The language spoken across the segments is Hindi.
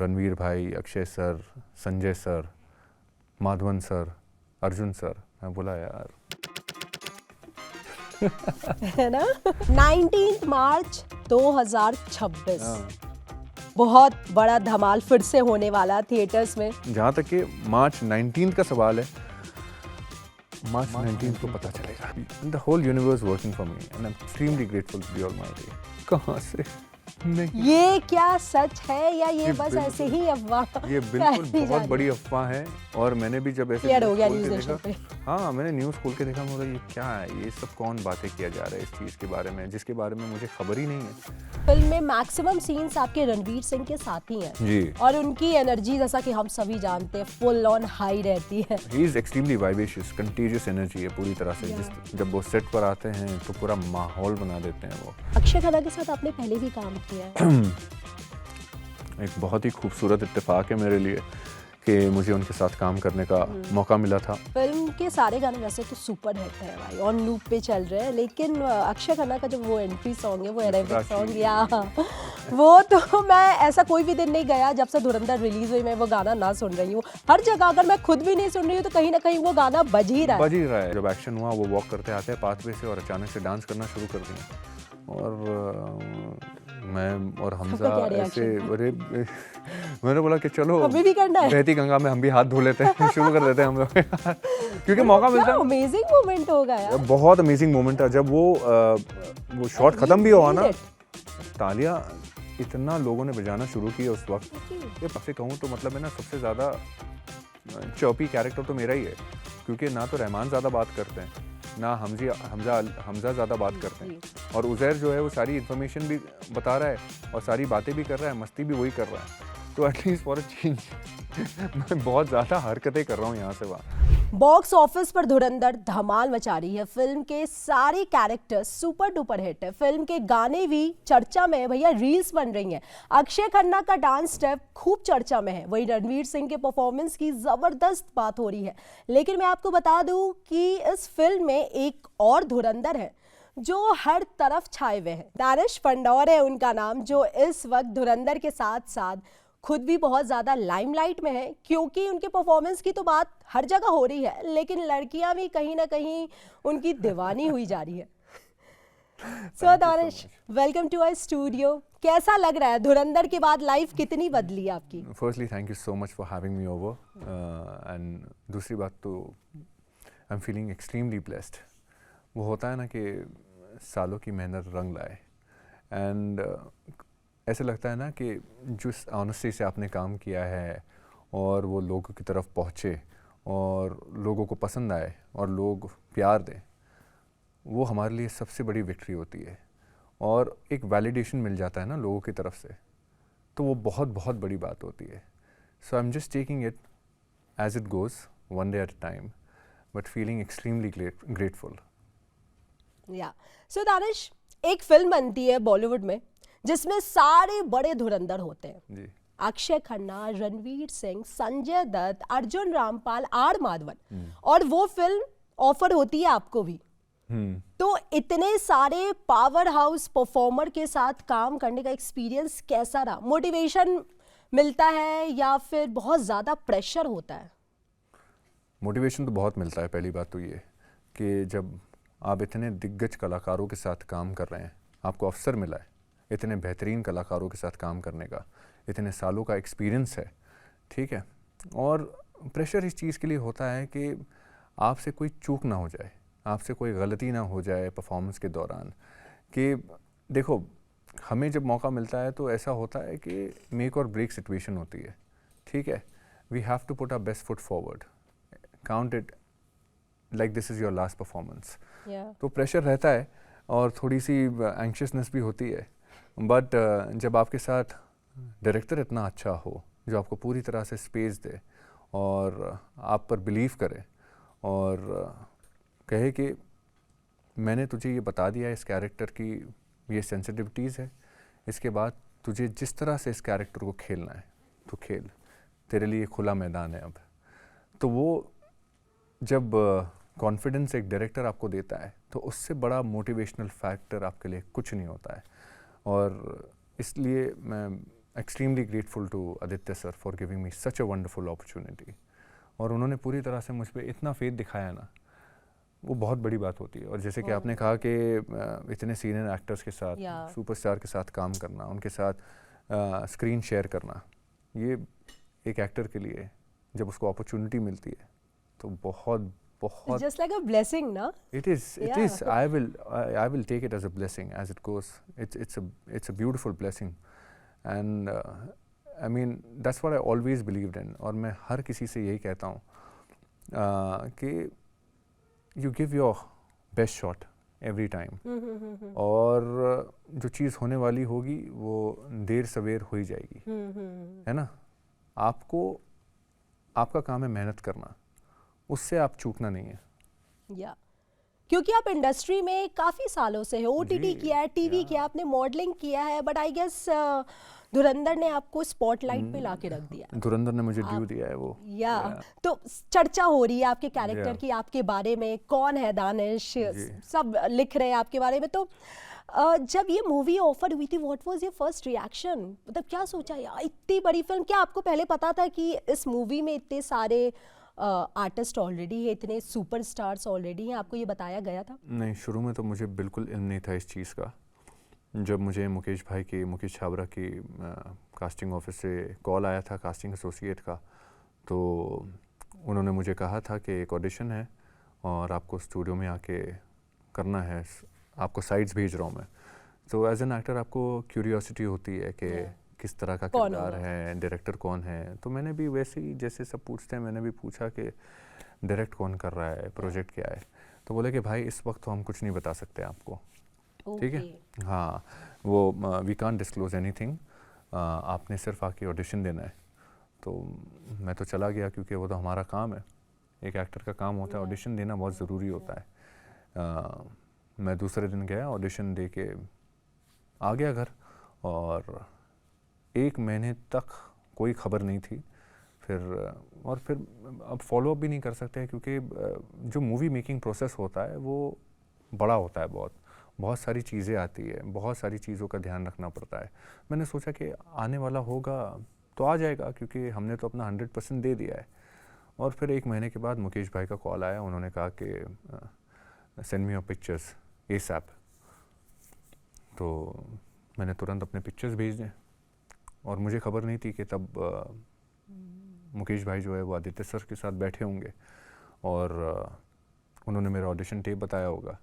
रणवीर भाई, Akshay sir, Sanjay sir, Madhavan sir, Arjun sir, मैं बोला यार है ना। 19 मार्च 2026 हाँ। बहुत बड़ा धमाल फिर से होने वाला थिएटर्स में। जहाँ तक कि मार्च 19 का सवाल है, मार्च 19 को पता चलेगा। The whole universe working for me and I am extremely grateful to the almighty. कहाँ से नहीं, ये क्या सच है या ये ये बस ऐसे ही अफवाह? ये बिल्कुल बहुत बड़ी अफवाह है। और मैंने भी जब ऐसे क्लियर हो गया न्यूज़ खोल न्यूज़ के नेशन देखा, पे। हाँ मैंने न्यूज़ खोल के देखा, मुझे ये क्या है, ये सब कौन बातें किया जा रहा है इस चीज़ के बारे में जिसके बारे में मुझे खबर ही नहीं है। फिल्म में मैक्सिमम सीन्स आपके रणवीर सिंह के साथ ही हैं जी। और उनकी एनर्जी जैसा कि हम सभी जानते हैं फुल ऑन हाई रहती है। He is extremely vivacious, contiguous energy है पूरी तरह से। जब वो सेट पर आते हैं तो पूरा माहौल बना देते हैं वो। अक्षय खन्ना के साथ आपने पहले भी काम किया है। एक बहुत ही खूबसूरत इत्तेफाक है मेरे लिए कि मुझे उनके साथ काम करने का मौका मिला था। फिल्म के सारे गाने वैसे तो सुपर हिट है भाई, ऑन लूप पे चल रहे हैं, लेकिन अक्षय खन्ना का जो वो एंट्री सॉन्ग है, वो अरेबिक सॉन्ग, या वो तो मैं ऐसा कोई भी दिन नहीं गया जब से धुरंधर रिलीज हुई मैं वो गाना ना सुन रही हूँ। हर जगह अगर मैं खुद भी नहीं सुन रही हूँ तो कहीं ना कहीं वो गाना बज ही रहा है। जब एक्शन हुआ वो वॉक करते आते हैं पाथवे से और अचानक से डांस करना शुरू कर दिया। और मैं और हमजा ऐसे, अरे मैंने बोला कि चलो हमें भी करना है, बहती गंगा में हम भी हाथ धो लेते हैं, शुरू कर देते हैं हम लोग क्योंकि मौका मिलता है। अमेजिंग मोमेंट होगा यार, बहुत अमेजिंग मोमेंट था जब वो शॉट खत्म भी हुआ ना, तालियां इतना लोगों ने बजाना शुरू किया उस वक्त। ये पक्के कहूँ तो मतलब है ना, सबसे ज़्यादा चौपी कैरेक्टर तो मेरा ही है, क्योंकि ना तो रहमान ज़्यादा बात करते हैं, ना हमजा ज़्यादा बात करते हैं, और उज़ैर जो है वो सारी इन्फॉर्मेशन भी बता रहा है और सारी बातें भी कर रहा है, मस्ती भी वही कर रहा है। तो एटलीस्ट फॉर अ चेंज मैं बहुत ज़्यादा हरकतें कर रहा हूँ यहाँ से वहाँ। बॉक्स ऑफिस पर धुरंधर धमाल मचा रही है। फिल्म के सारे कैरेक्टर्स सुपर डुपर हिट है, फिल्म के गाने भी चर्चा में है भैया, रील्स बन रही हैं। अक्षय खन्ना का डांस स्टेप खूब चर्चा में है, वहीं रणवीर सिंह के परफॉर्मेंस की जबरदस्त बात हो रही है। लेकिन मैं आपको बता दूं कि इस फिल्म में एक और धुरंधर है जो हर तरफ छाए हुए हैं। दानिश फंडौर है उनका नाम, जो इस वक्त धुरंधर के साथ साथ खुद भी बहुत ज्यादा लाइमलाइट में है, क्योंकि उनके परफॉर्मेंस की तो बात हर जगह हो रही है, लेकिन लड़कियां भी कहीं ना कहीं उनकी दीवानी हुई जा रही है। So Danish, welcome to our studio. कैसा लग रहा है, धुरंधर के बाद लाइफ कितनी बदली आपकी? Firstly thank you so much for having me over, and दूसरी बात तो I am feeling extremely blessed. वो होता है ना कि सालों की मेहनत रंग लाए, एंड ऐसे लगता है ना कि जिस ऑनेस्टी से आपने काम किया है और वो लोगों की तरफ पहुँचे और लोगों को पसंद आए और लोग प्यार दें, वो हमारे लिए सबसे बड़ी विक्ट्री होती है। और एक वैलिडेशन मिल जाता है ना लोगों की तरफ से, तो वो बहुत बहुत बड़ी बात होती है। So I am just taking it as it goes, one day at a time, but feeling extremely grateful. Yeah so Danish, एक फिल्म बनती है बॉलीवुड में जिसमें सारे बड़े धुरंधर होते हैं जी। अक्षय खन्ना, रणवीर सिंह, संजय दत्त, अर्जुन रामपाल, आर माधवन, और वो फिल्म ऑफर होती है आपको भी। तो इतने सारे पावर हाउस परफॉर्मर के साथ काम करने का एक्सपीरियंस कैसा रहा? मोटिवेशन मिलता है या फिर बहुत ज्यादा प्रेशर होता है? मोटिवेशन तो बहुत मिलता है। पहली बात तो ये कि जब आप इतने दिग्गज कलाकारों के साथ काम कर रहे हैं, आपको अवसर मिला है इतने बेहतरीन कलाकारों के साथ काम करने का, इतने सालों का एक्सपीरियंस है, ठीक है। और प्रेशर इस चीज़ के लिए होता है कि आपसे कोई चूक ना हो जाए, आपसे कोई गलती ना हो जाए परफॉर्मेंस के दौरान। कि देखो, हमें जब मौका मिलता है तो ऐसा होता है कि मेक और ब्रेक सिचुएशन होती है, ठीक है। We have to put our best foot forward, count it like this is your last performance. तो प्रेशर रहता है और थोड़ी सी एंक्शियसनेस भी होती है, बट जब आपके साथ डायरेक्टर इतना अच्छा हो जो आपको पूरी तरह से स्पेस दे और आप पर बिलीव करे और कहे कि मैंने तुझे ये बता दिया इस कैरेक्टर की ये सेंसिटिविटीज़ है, इसके बाद तुझे जिस तरह से इस कैरेक्टर को खेलना है तो खेल, तेरे लिए खुला मैदान है अब। तो वो जब कॉन्फिडेंस एक डायरेक्टर आपको देता है तो उससे बड़ा मोटिवेशनल फैक्टर आपके लिए कुछ नहीं होता है। और इसलिए मैं extremely grateful to Aditya sir for giving me such a wonderful opportunity. और उन्होंने पूरी तरह से मुझ पे इतना फेथ दिखाया ना, वो बहुत बड़ी बात होती है। और जैसे कि आपने कहा कि इतने सीनियर एक्टर्स के साथ, सुपरस्टार के साथ काम करना, उनके साथ स्क्रीन शेयर करना, ये एक एक्टर के लिए जब उसको अपॉर्चुनिटी मिलती है तो बहुत बहुत जस्ट लाइक अ ब्लेसिंग ना। It is. I will take it as a blessing as it goes. It's a beautiful blessing, and I mean that's what I always believed in. और मैं हर किसी से यही कहता हूँ कि you give your best shot every time. और जो चीज़ होने वाली होगी वो देर सवेर हो ही जाएगी, है ना। आपको आपका काम है मेहनत करना, उससे आप चूकना नहीं है। या क्योंकि आप इंडस्ट्री में काफी सालों से हो, ओटीटी किया है, टीवी किया, आपने मॉडलिंग किया है, बट आई गेस धुरंधर ने आपको स्पॉटलाइट पे लाके रख दिया। धुरंधर ने मुझे ड्यू दिया है वो। तो चर्चा हो रही है आपके कैरेक्टर की, आपके बारे में, कौन है दानिश, सब लिख रहे हैं आपके बारे में। तो जब ये मूवी ऑफर हुई थी, what was your first reaction? मतलब क्या सोचा यार, इतनी बड़ी फिल्म, क्या आपको पहले पता था कि इस मूवी में इतने सारे आर्टिस्ट ऑलरेडी है, इतने सुपरस्टार्स ऑलरेडी हैं, आपको ये बताया गया था? नहीं, शुरू में तो मुझे बिल्कुल इल्म नहीं था इस चीज़ का। जब मुझे मुकेश छाबरा की कास्टिंग ऑफिस से कॉल आया था, कास्टिंग एसोसिएट का, तो उन्होंने मुझे कहा था कि एक ऑडिशन है और आपको स्टूडियो में आके करना है, आपको साइड्स भेज रहा हूँ मैं। तो एज एन एक्टर आपको क्यूरियोसिटी होती है कि किस तरह का किरदार है, डायरेक्टर कौन है। तो मैंने भी वैसे ही जैसे सब पूछते हैं, मैंने भी पूछा कि डायरेक्ट कौन कर रहा है, प्रोजेक्ट क्या है। तो बोले कि भाई इस वक्त तो हम कुछ नहीं बता सकते आपको, ठीक है। हाँ, वो वी कांट डिस्क्लोज एनीथिंग, आपने सिर्फ आके ऑडिशन देना है। तो मैं तो चला गया, क्योंकि वो तो हमारा काम है, एक एक्टर का काम होता है, ऑडिशन देना बहुत ज़रूरी होता है। मैं दूसरे दिन गया, ऑडिशन दे के आ गया घर, और 1 महीने तक कोई खबर नहीं थी। फिर अब फॉलो अप भी नहीं कर सकते, क्योंकि जो मूवी मेकिंग प्रोसेस होता है वो बड़ा होता है, बहुत सारी चीज़ें आती है, बहुत सारी चीज़ों का ध्यान रखना पड़ता है। मैंने सोचा कि आने वाला होगा तो आ जाएगा, क्योंकि हमने तो अपना 100% दे दिया है। और फिर 1 महीने के बाद मुकेश भाई का कॉल आया, उन्होंने कहा कि send me your pictures ASAP। तो मैंने तुरंत अपने पिक्चर्स भेज दें, और मुझे खबर नहीं थी कि तब मुकेश भाई जो है वो आदित्य सर के साथ बैठे होंगे, और उन्होंने मेरा ऑडिशन टेप बताया होगा।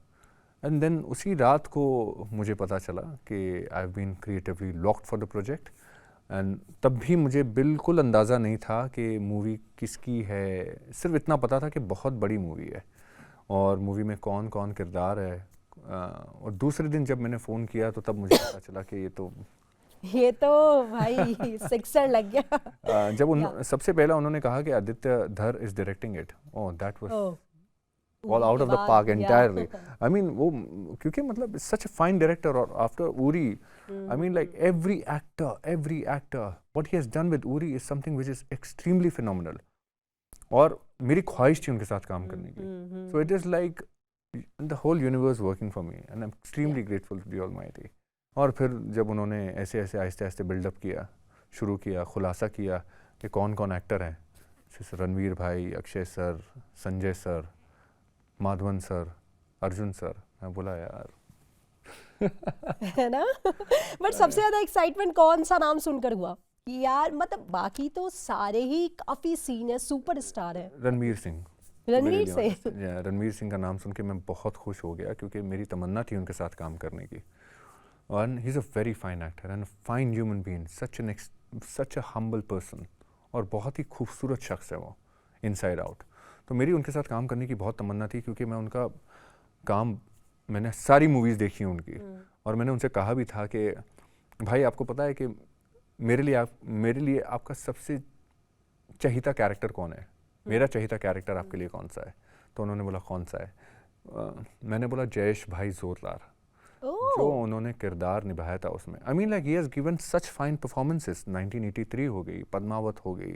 एंड देन उसी रात को मुझे पता चला कि I have been creatively locked for the project. And तब भी मुझे बिल्कुल अंदाज़ा नहीं था कि मूवी किसकी है, सिर्फ इतना पता था कि बहुत बड़ी मूवी है और मूवी में कौन कौन किरदार है। और दूसरे दिन जब मैंने फ़ोन किया तो तब मुझे पता चला कि ये तो भाई सिक्सर लग गया। जब सबसे पहला उन्होंने कहा कि Aditya Dhar is directing it, oh that was all out of the park entirely. I mean वो, क्योंकि मतलब सच अ फाइन डायरेक्टर, और after Uri I mean like every actor what he has done with Uri is something which is extremely phenomenal. और मेरी ख्वाहिश थी उनके साथ काम करने की। So it is like the whole universe working for me, and I am extremely grateful to the almighty. और फिर जब उन्होंने ऐसे ऐसे आहिस्ते आहिस्ते बिल्डअप किया, शुरू किया, खुलासा किया कि कौन कौन एक्टर हैं, जैसे रणवीर भाई, Akshay sir, Sanjay sir, Madhavan sir, Arjun sir, मैं बोला यार है ना। बट सबसे ज़्यादा एक्साइटमेंट कौन सा नाम सुनकर हुआ कि यार, मतलब बाकी तो सारे ही काफ़ी सीनियर सुपरस्टार हैं। रणवीर सिंह का नाम सुन के मैं बहुत खुश हो गया, क्योंकि मेरी तमन्ना थी उनके साथ काम करने की। And he's a very fine actor and a fine human being, such a humble person, और बहुत ही खूबसूरत शख्स है वो इनसाइड आउट। तो मेरी उनके साथ काम करने की बहुत तमन्ना थी, क्योंकि मैं उनका काम, मैंने सारी मूवीज़ देखी हैं उनकी, और मैंने उनसे कहा भी था कि भाई आपको पता है कि मेरे लिए आपका सबसे चहीता कैरेक्टर कौन है, मेरा चहीता कैरेक्टर आपके लिए कौन सा है? तो उन्होंने बोला कौन सा है? मैंने बोला जयेश भाई जोरदार, जो उन्होंने किरदार निभाया था उसमें। आई mean like he has given such fine performances. 1983 हो गई, पद्मावत हो गई,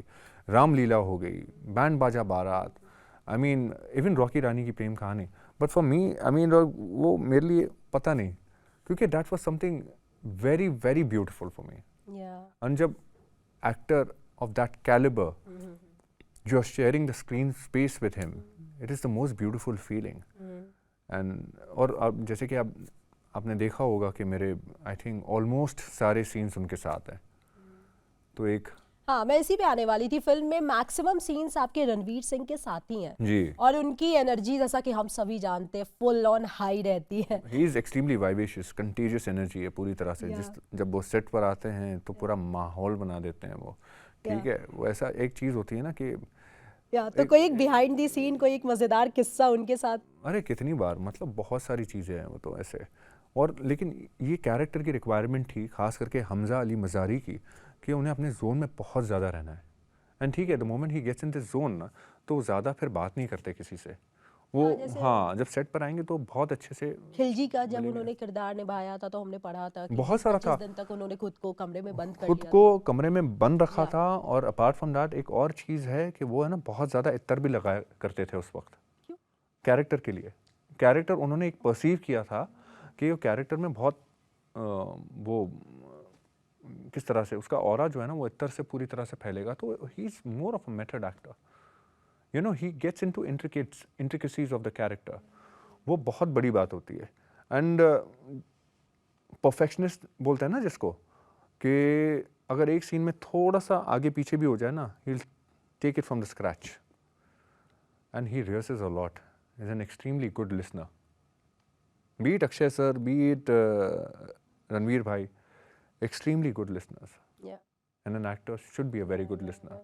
रामलीला हो गई, बैंड बाजा बारात, आई मीन इवन रॉकी रानी की प्रेम कहानी। But for me, I mean वो मेरे लिए पता नहीं, क्योंकि that was something very very beautiful for me. Yeah. And जब actor of that caliber, you are sharing the screen space with him, it is the most beautiful feeling. And और अब जैसे कि आपने देखा होगा कि मेरे आई थिंक ऑलमोस्ट सारे सीन्स उनके साथ हैं, तो एक हाँ, मैं इसी पे आने वाली थी। फिल्म में मैक्सिमम सीन्स आपके रणवीर सिंह के साथ ही हैं जी, और उनकी एनर्जी जैसा कि हम सभी जानते हैं फुल ऑन हाई रहती है। He is extremely vivacious, contiguous energy है पूरी तरह से। Yeah. जब वो सेट पर आते हैं तो पूरा माहौल बना देते हैं वो, ठीक है। वो ऐसा एक चीज़ होती है ना कि या तो कोई एक बिहाइंड दी सीन, कोई एक मजेदार किस्सा उनके साथ? अरे कितनी बार, मतलब बहुत सारी चीज़ें हैं वो तो ऐसे। और लेकिन ये कैरेक्टर की रिक्वायरमेंट थी, खास करके हमजा अली मज़ारी की, कि उन्हें अपने जोन में बहुत ज़्यादा रहना है। एंड ठीक है, the moment he gets in this zone ना, तो ज़्यादा फिर बात नहीं करते किसी से वो। हाँ, जब सेट पर आएंगे तो बहुत अच्छे से। खिलजी का जब उन्होंने किरदार निभाया था तो हमने पढ़ा था कि बहुत सारा 25 था। दिन तक उन्होंने खुद को कमरे में बंद कर खुद लिया को कमरे में बंद रखा था। और अपार्ट फ्रॉम दैट एक और चीज़ है कि वो है ना, बहुत ज़्यादा इत्तर भी लगाया करते थे उस वक्त क्यों? कैरेक्टर के लिए। कैरेक्टर उन्होंने एक परसीव किया था कि वो कैरेक्टर में बहुत वो किस तरह से उसका ऑरा जो है ना वो इत्तर से पूरी तरह से फैलेगा। तो he is more of a method actor, you know, he gets into intricacies of the character. वो बहुत बड़ी बात होती है। एंड परफेक्शनिस्ट बोलते हैं ना जिसको, कि अगर एक सीन में थोड़ा सा आगे पीछे भी हो जाए ना, he will take it from the scratch. And he rehearses a lot, is an extremely good listener. Be it Akshay sir, be it Ranveer भाई, extremely good listeners. Yeah. And an actor should be a very good listener,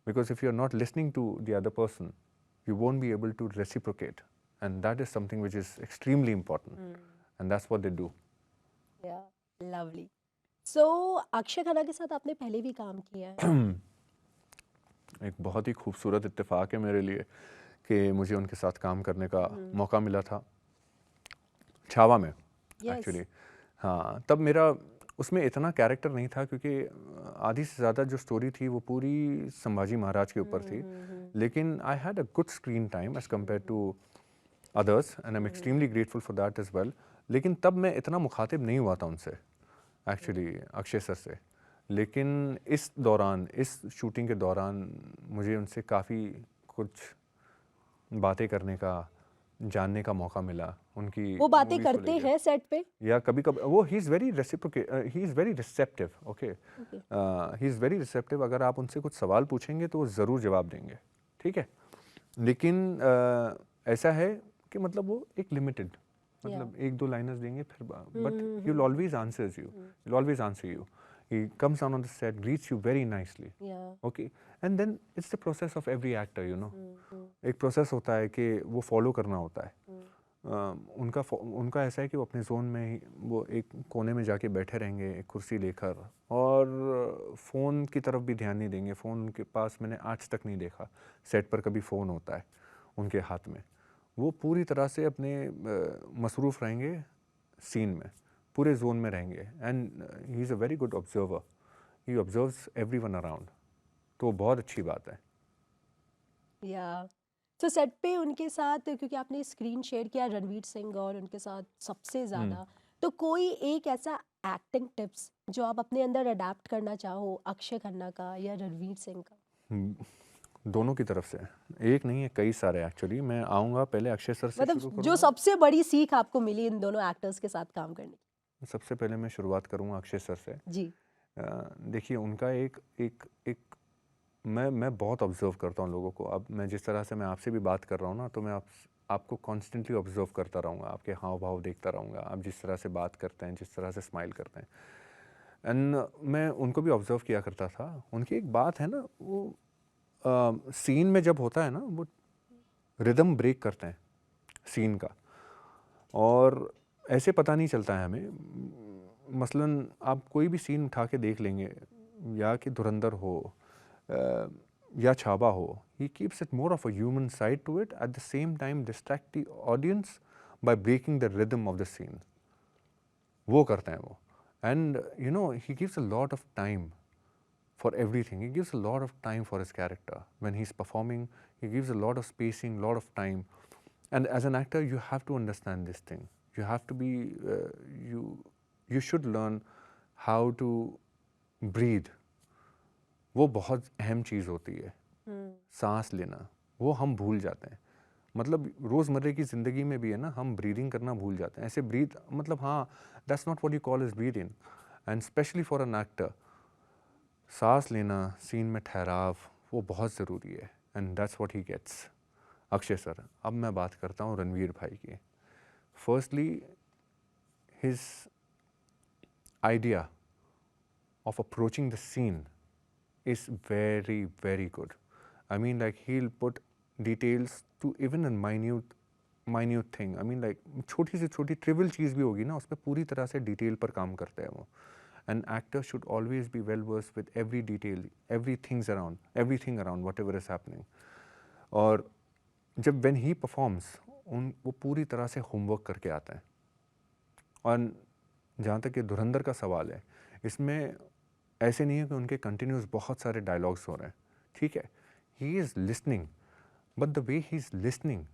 because if you're not listening to the other person, you won't be able to reciprocate, and that is something which is extremely important. And that's what they do. Yeah, lovely. So Akshay Khanna के साथ आपने पहले भी काम किया है? एक बहुत ही खूबसूरत इत्तेफाक है मेरे लिए कि मुझे उनके साथ काम करने का मौका मिला था छावा में। Yes. एक्चुअली हाँ, तब मेरा उसमें इतना कैरेक्टर नहीं था, क्योंकि आधी से ज़्यादा जो स्टोरी थी वो पूरी संभाजी महाराज के ऊपर थी। लेकिन I had a good screen time as compare to others, and I am extremely grateful for that as well. लेकिन तब मैं इतना मुखातिब नहीं हुआ था उनसे, एक्चुअली अक्षय सर से। लेकिन इस दौरान, इस शूटिंग के दौरान मुझे उनसे काफ़ी कुछ बातें करने का, जानने का मौका मिला। उनकी वो बातें movies को करते लेके। हैं सेट पे? या कभी कभी वो he is very he is very receptive. Okay, he is very receptive. अगर आप उनसे कुछ सवाल पूछेंगे तो वो ज़रूर जवाब देंगे, ठीक है। लेकिन ऐसा है कि मतलब वो एक लिमिटेड, मतलब एक दो लाइनर्स देंगे फिर, but he will always answers you, will always answer you. He comes down on the set, greets you very nicely. Yeah. Okay, and then it's the process of every actor, you know. एक प्रोसेस होता है कि वो फॉलो करना होता है। उनका ऐसा है कि वो अपने जोन में ही वो एक कोने में जाके बैठे रहेंगे एक कुर्सी लेकर, और फ़ोन की तरफ भी ध्यान नहीं देंगे। फ़ोन उनके पास मैंने आज तक नहीं देखा। सेट पर कभी फ़ोन होता है उनके हाथ में, वो पूरी तरह से अपने मसरूफ़ रहेंगे सीन में, पूरे जोन में रहेंगे। And he is a very good observer, he observes everyone around, तो बहुत अच्छी बात है। या तो सेट पे उनके साथ, क्योंकि आपने स्क्रीन शेयर किया रणवीर सिंह और उनके साथ सबसे ज़्यादा, तो कोई एक ऐसा एक्टिंग टिप्स जो आप अपने अंदर अडेप्ट करना चाहो, अक्षय खन्ना का या रणवीर सिंह का? दोनों की तरफ से, एक नहीं है, कई सारे एक्चुअली। मैं आऊँगा पहले अक्षय सर से शुरू मतलब करूँगा। जो सबसे बड़ी सीख आपको मिली इन दोनों एक्टर्स के साथ काम करने की? सबसे पहले मैं शुरुआत करूँगा अक्षय सर से। जी। देखिए उनका एक मैं बहुत ऑब्जर्व करता हूँ लोगों को। अब मैं जिस तरह से मैं आपसे भी बात कर रहा हूँ ना, तो मैं आपको कॉन्स्टेंटली ऑब्जर्व करता रहूँगा, आपके हाव भाव देखता रहूँगा, आप जिस तरह से बात करते हैं, जिस तरह से स्माइल करते हैं। एंड मैं उनको भी ऑब्जर्व किया करता था। उनकी एक बात है ना, वो सीन में जब होता है ना, वो रिदम ब्रेक करते हैं सीन का, और ऐसे पता नहीं चलता है हमें। मसलन आप कोई भी सीन उठा के देख लेंगे, या कि धुरंधर हो या छावा हो, he keeps it more of a human side to it, at the same time distract the audience by breaking the rhythm of the scene. वो करते हैं वो। And you know, he gives a lot of time for everything. He gives a lot of time for his character. When he's performing, he gives a lot of spacing, lot of time. And as an actor, you have to understand this thing. You have to be, you should learn how to breathe, वो बहुत अहम चीज़ होती है। सांस लेना वो हम भूल जाते हैं, मतलब रोज़मर्रे की ज़िंदगी में भी है ना, हम ब्रीदिंग करना भूल जाते हैं। ऐसे ब्रीथ मतलब हाँ, that's not what you call is breathing, and specially for an actor सांस लेना, सीन में ठहराव, वो बहुत ज़रूरी है, and that's what he gets Akshay sir. अब मैं बात करता हूँ रणवीर भाई की। Firstly his idea of approaching the scene is very, very good. I mean, like he'll put details to even a minute thing. I mean, like छोटी से छोटी trivial चीज़ भी होगी ना, उस पर पूरी तरह से डिटेल पर काम करते हैं वो. An actor should always be well versed with every detail, everything around whatever is happening. और जब when he performs, वो पूरी तरह से होमवर्क करके आता है. और जहाँ तक ये धुरंधर का सवाल है, इसमें ऐसे नहीं है कि उनके कंटिन्यूस बहुत सारे डायलॉग्स हो रहे हैं, ठीक है, he is listening, but the way he is listening,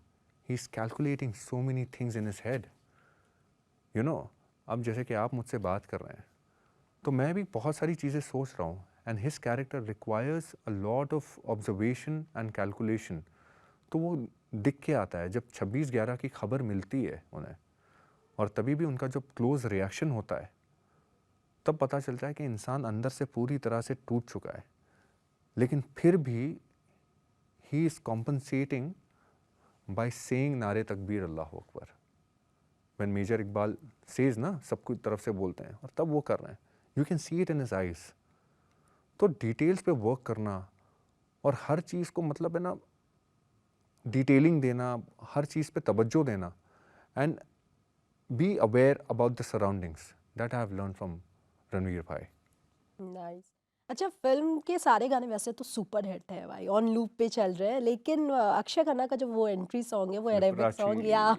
he is calculating so many things in his head, you know. अब जैसे कि आप मुझसे बात कर रहे हैं, तो मैं भी बहुत सारी चीज़ें सोच रहा हूँ, and his character requires a lot of observation and calculation. तो वो दिख के आता है जब 26/11 की खबर मिलती है उन्हें, और तभी भी उनका जो क्लोज रिएक्शन होता है, तब पता चलता है कि इंसान अंदर से पूरी तरह से टूट चुका है, लेकिन फिर भी he is compensating by saying नारे तकबीर अल्लाह अकबर. व्हेन मेजर इकबाल सेज ना, सबकी तरफ से बोलते हैं, और तब वो कर रहे हैं, you can see it in his eyes. तो डिटेल्स पे वर्क करना और हर चीज़ को मतलब है ना डिटेलिंग देना, हर चीज़ पे तवज्जो देना, and be aware about the surroundings, that I have learn from Ranveer भाई. नाइस. अच्छा, फिल्म के सारे गाने वैसे तो सुपर हिट है भाई, ऑन लूप पे चल रहे हैं, लेकिन अक्षय खन्ना का जो वो एंट्री सॉन्ग है, वो अरेबिक सॉन्ग, या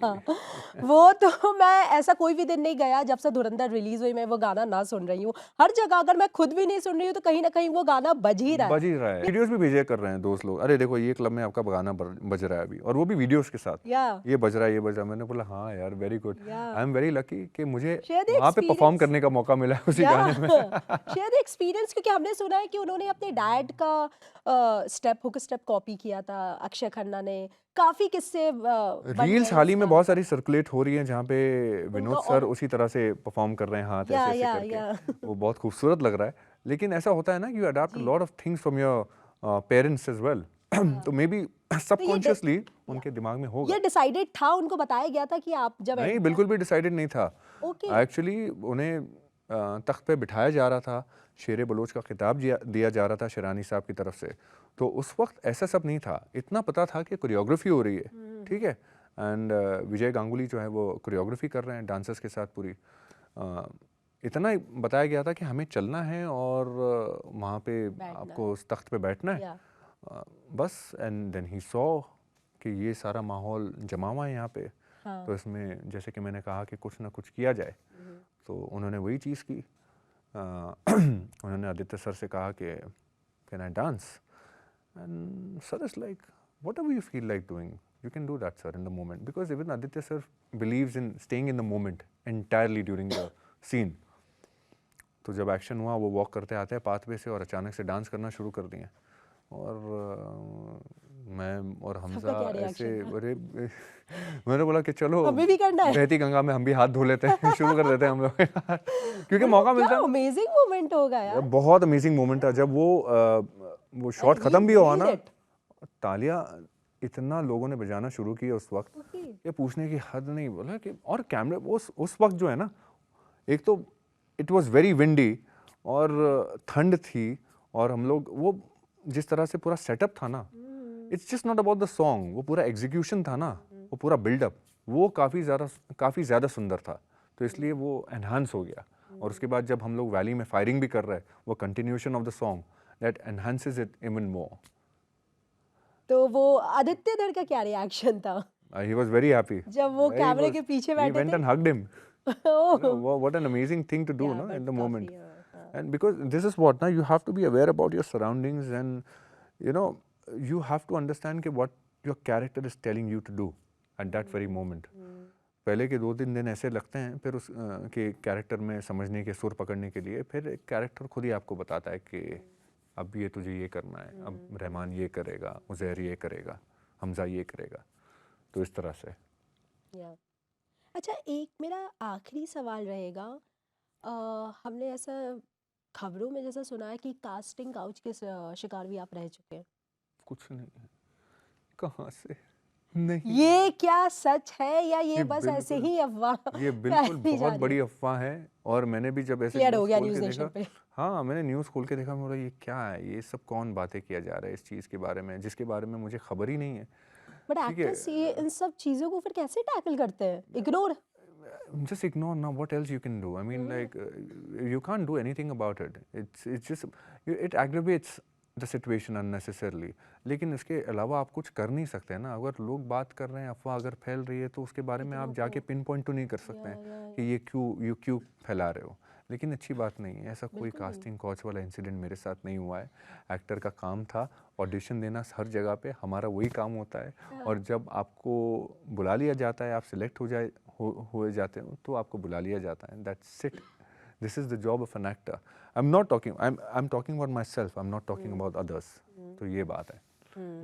वो तो मैं ऐसा कोई भी दिन नहीं गया जब से धुरंधर रिलीज हुई मैं वो गाना ना सुन रही हूँ. हर जगह अगर मैं खुद भी नहीं सुन रही हूँ तो कहीं ना कहीं वो गाना बज ही रहा है. बज ही रहा है. वीडियोस भी भेजे कर रहे हैं दोस्त लोग, अरे देखो ये क्लब में आपका गाना बज रहा है अभी, और वो भी वीडियोस के साथ, या ये बज रहा है, ये बज रहा है. मैंने बोला हाँ यार, very good, Yeah. I am very lucky कि मुझे Share the वहाँ पे परफॉर्म experience. करने का मौका मिला है उसी गाने में. शेयर द एक्सपीरियंस, क्योंकि हमने सुना है कि उन्होंने अपने डैड का हुक स्टेप कॉपी किया था अक्षय खन्ना ने. काफी किस्से बन रहे रील्स हैं हाल ही इस में गाने बहुत पर. सारी सर्कुलेट हो रही हैं जहाँ पे विनोद उनका सर और उसी तरह से परफॉर्म कर रहे हैं, हाथ या ऐसे ऐसे या करके. या वो बहुत खूबसूरत लग रहा है. लेकिन ऐसा होता है ना, यू अडॉप्ट जी. Lot of things from your parents as well. तो मे बी तो ये सबकॉन्शियसली या उनके दिमाग में होगा. ये डिसाइडेड था, उनको बताया गया था कि आप जब नहीं, एंटर. बिल्कुल भी डिसाइडेड नहीं था. ओके. एक्चुअली उन्हें तख्त पे बिठाया जा रहा था, शेर बलोच का खिताब दिया जा रहा था शिरानी साहब की तरफ से. तो उस वक्त ऐसा सब नहीं था, इतना पता था कि कोरियोग्राफी हो रही है, ठीक है, एंड विजय गांगुली जो है वो कोरियोग्राफी कर रहे हैं डांसर्स के साथ पूरी. इतना ही बताया गया था कि हमें चलना है और वहाँ पे बैठना आपको है. उस तख्त पे बैठना है. या बस, एंड देन ही सॉ कि ये सारा माहौल जमा हुआ है यहाँ पे, हाँ. तो इसमें जैसे कि मैंने कहा कि कुछ ना कुछ किया जाए, तो उन्होंने वही चीज़ की. उन्होंने आदित्य सर से कहा कि can I dance, and sir is like whatever you feel like doing, you can do that, sir, in the moment, because even Aditya sir believes in staying in the moment entirely during the scene. तो जब एक्शन हुआ, वो वॉक करते आते हैं पाथवे से और अचानक से डांस करना शुरू कर दिए, और मैं और हमजा क्या ऐसे, reaction था? अरे मैंने बोला कि चलो हमें भी करना है. बहती गंगा में हम भी हाथ धो लेते हैं. शुरू कर देते हैं हम लोग यार, क्योंकि मौका मिलता क्या है. अमेजिंग मोमेंट होगा यार. बहुत अमेजिंग मोमेंट था जब वो शॉट And खत्म he भी हुआ nailed ना, it. तालियां इतना लोगों ने बजाना शुरू किया उस वक्त, Okay. ये पूछने की हद नहीं. बोला कि और कैमरे उस वक्त जो है ना, एक तो इट वाज वेरी विंडी और ठंड थी, और हम लोग वो जिस तरह से पूरा सेटअप था ना, it's just not about the song, वो पूरा एग्जीक्यूशन था ना, वो पूरा बिल्डअप, वो काफ़ी ज़्यादा सुंदर था. तो इसलिए वो एनहांस हो गया. और उसके बाद जब हम लोग वैली में फायरिंग भी कर रहे हैं, वो continuation of the song that enhances it even more. तो वो आदित्य धर का क्या रिएक्शन था He was very happy. जब वो कैमरे के पीछे We बैठे went थे? and hugged him. Oh, What an amazing thing to do, yeah, no, but in the काफी, moment. हाँ. And because this is what, now you have to be aware about your surroundings, and you have to understand कि what your character is telling you to do at that very moment. पहले के 2-3 दिन ऐसे लगते हैं, फिर उस के कैरेक्टर में समझने के, सुर पकड़ने के लिए फिर एक कैरेक्टर खुद ही आपको बताता है कि अब ये तुझे ये करना है, अब रहमान ये करेगा, उज़ैर ये करेगा, हमज़ा ये करेगा, तो इस तरह से। या अच्छा, एक मेरा आखिरी सवाल रहेगा। हमने ऐसा खबरों में जैसा सुना है कि कास्टिंग काउच के शिकार भी आप रह चुके हैं। कुछ नहीं है, कहाँ से, नहीं, ये क्या सच है या ये ये बस ऐसे बिल्कुल ही अफवाह ये बिल्कुल फैली जा बहुत रही बड़ी है? अफ़वाह है। और मैंने भी जब ऐसे क्लियर हो न्यूज़ गया खोल न्यूज़ के नेशन देखा, पे। हाँ, मैंने न्यूज़ खोल के देखा, मैं बोला ये क्या है, ये सब कौन बातें किया जा रहा है इस चीज़ के बारे में, जिसके बारे में मुझे खबर ही नहीं है, बट ठीक है। एक्टर्स ये इन सब चीजों को फिर कैसे टैकल करते हैं? Ignore. Just ignore now. What else you can do? I mean, like you can't do anything about it. It's just it aggravates the situation unnecessarily. लेकिन इसके अलावा आप कुछ कर नहीं सकते ना। अगर लोग बात कर रहे हैं, अफवाह अगर फैल रही है, तो उसके बारे में लेकिन आप वो जाके तो पिन पॉइंट तो नहीं कर सकते या हैं कि ये क्यों फैला रहे हो। लेकिन अच्छी बात नहीं है, ऐसा कोई बिल्कुल भी नहीं। कास्टिंग काउच वाला इंसिडेंट मेरे साथ नहीं हुआ है। एक्टर का काम था ऑडिशन देना हर जगह पे, हमारा वही काम होता है। और जब आपको बुला लिया जाता है, आप सिलेक्ट हो जाते हो, तो आपको बुला लिया जाता है। That's it, this is the job of an actor. I am talking about my self, I am not talking about others. तो ये बात है,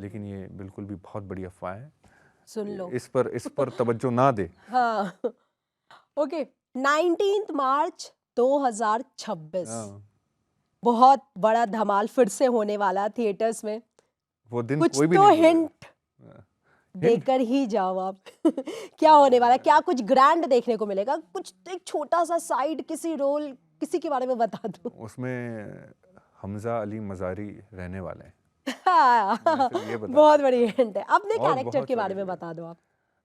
लेकिन ये बिल्कुल भी बहुत बड़ी अफवाह है। सुन लो। इस पर तवज्जो ना दे। हाँ। ओके, 19 मार्च 2026 हाँ, बहुत बड़ा धमाल फिर से होने वाला थिएटर्स में। वो दिन कुछ कोई भी तो नहीं भूलेगा। हिंट देकर ही जाओ आप। क्या होने वाला है? क्या कुछ ग्रैंड देखने को मिलेगा? कुछ एक छोटा सा साइड किसी रोल किसी के बारे में बता दो। उसमें हमजा अली मज़ारी रहने वाले हैं। हाँ, मैं सिर्फ ये बता बहुत सकता बड़ी हिंट है। अपने हूँ, और कैरेक्टर बहुत के बारे सारी में चीज़ें। बता दो आप,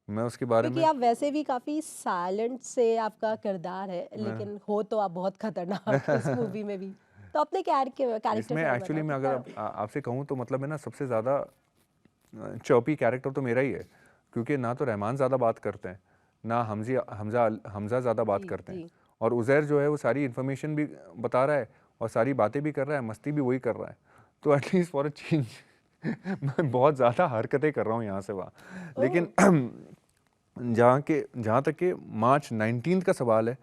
मैं उसके बारे क्योंकि में आप वैसे भी काफी साइलेंट से आपका किरदार है, लेकिन हो तो आप बहुत खतरनाक इस मूवी में भी। तो अपने कैरेक्टर इसमें के बारे में एक्चुअली बताओ मैं अगर कितना। आपसे कहूँ तो मतलब है ना, सबसे ज़्यादा चौपी कैरेक्टर तो मेरा ही है, क्योंकि ना तो रहमान ज़्यादा बात करते हैं, ना हमज़ा ज़्यादा बात जी करते हैं। जी। और उज़ैर जो है वो सारी इन्फॉर्मेशन भी बता रहा है और सारी बातें भी कर रहा है, मस्ती भी वही कर रहा है। तो एटलीस्ट फॉर अ चेंज मैं बहुत ज़्यादा हरकतें कर रहा हूँ यहाँ से वहाँ। लेकिन जहाँ तक कि मार्च 19 का सवाल है,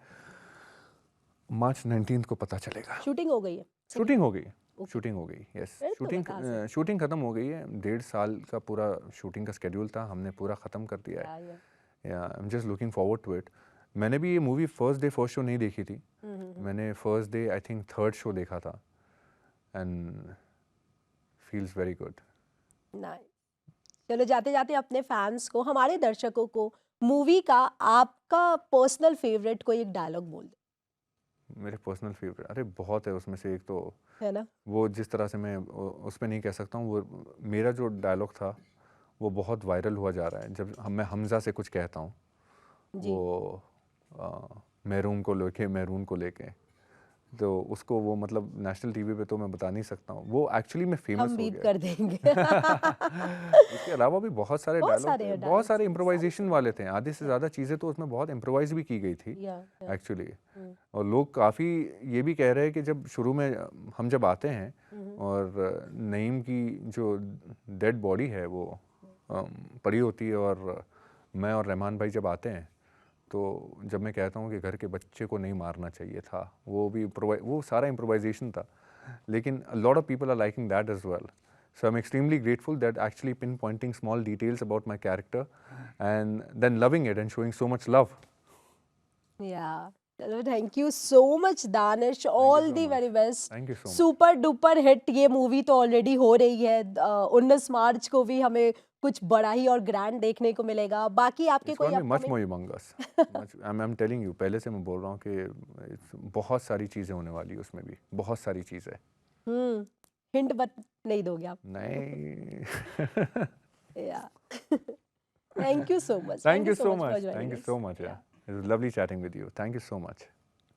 मार्च 19 को पता चलेगा। शूटिंग हो गई है? शूटिंग हो गई, ओके, शूटिंग हो गई, यस। फिर तो बता सकते शूटिंग ख़त्म हो गई है। 1.5 साल का पूरा शूटिंग का स्केड्यूल था, हमने पूरा ख़त्म कर दिया है। हैं। या I am just looking forward to it. मैंने भी ये मूवी फर्स्ट शो नहीं देखी थी। मैंने first day I think third show देखा था, and feels very good. Nice. चलो, जाते जाते अपने फैंस को, हमारे दर्शकों को मूवी का आपका पर्सनल फेवरेट कोई एक डायलॉग बोल दो। मेरे पर्सनल फेवरेट, अरे बहुत है उसमें से। एक तो है ना? वो जिस तरह से मैं उसमें नहीं कह सकता हूँ, वो मेरा जो डायलॉग था वो बहुत वायरल हुआ जा रहा है। जब मैं हमज़ा से कुछ कहता हूँ, जी। वो मैरून को लेके, तो उसको वो मतलब नेशनल टीवी पे तो मैं बता नहीं सकता हूँ, वो एक्चुअली में फेमस हम हो बीप गया। कर देंगे। इसके अलावा भी बहुत सारे बहुत डायलॉग सारे थे, बहुत डायलॉग्स सारे हैं, इम्प्रोवाइजेशन वाले थे। आधे से ज़्यादा चीज़ें तो उसमें बहुत इम्प्रोवाइज भी की गई थी या एक्चुअली। और लोग काफ़ी ये भी कह रहे हैं कि जब शुरू में हम जब आते हैं और नईम की जो डेड बॉडी है वो पड़ी होती है, और मैं और रहमान भाई जब आते हैं, तो जब मैं कहता हूँ कि घर के बच्चे को नहीं मारना चाहिए था, वो सारा इम्प्रोवाइजेशन था। लेकिन a lot of people are liking that as well. So I'm extremely grateful that actually pinpointing small details about my character and then loving it and showing so much love. या चलो, thank you so much Danish, all so the much. Very best. Thank you so much. Super duper hit ये मूवी तो ऑलरेडी हो रही है। 19 मार्च को भी हमें कुछ बड़ा ही और ग्रैंड देखने को मिलेगा। बाकी आपके It's कोई going to be much upcoming? more humongous. I'm telling you, पहले से मैं बोल रहा हूँ कि बहुत सारी चीज़ें होने वाली है उसमें भी, बहुत सारी चीज़ें। हिंट नहीं दोगे आप? नहीं। या thank you so much. Thank you so for much. joining Thank you us. so much. Yeah. It was lovely chatting with you. Thank you so much.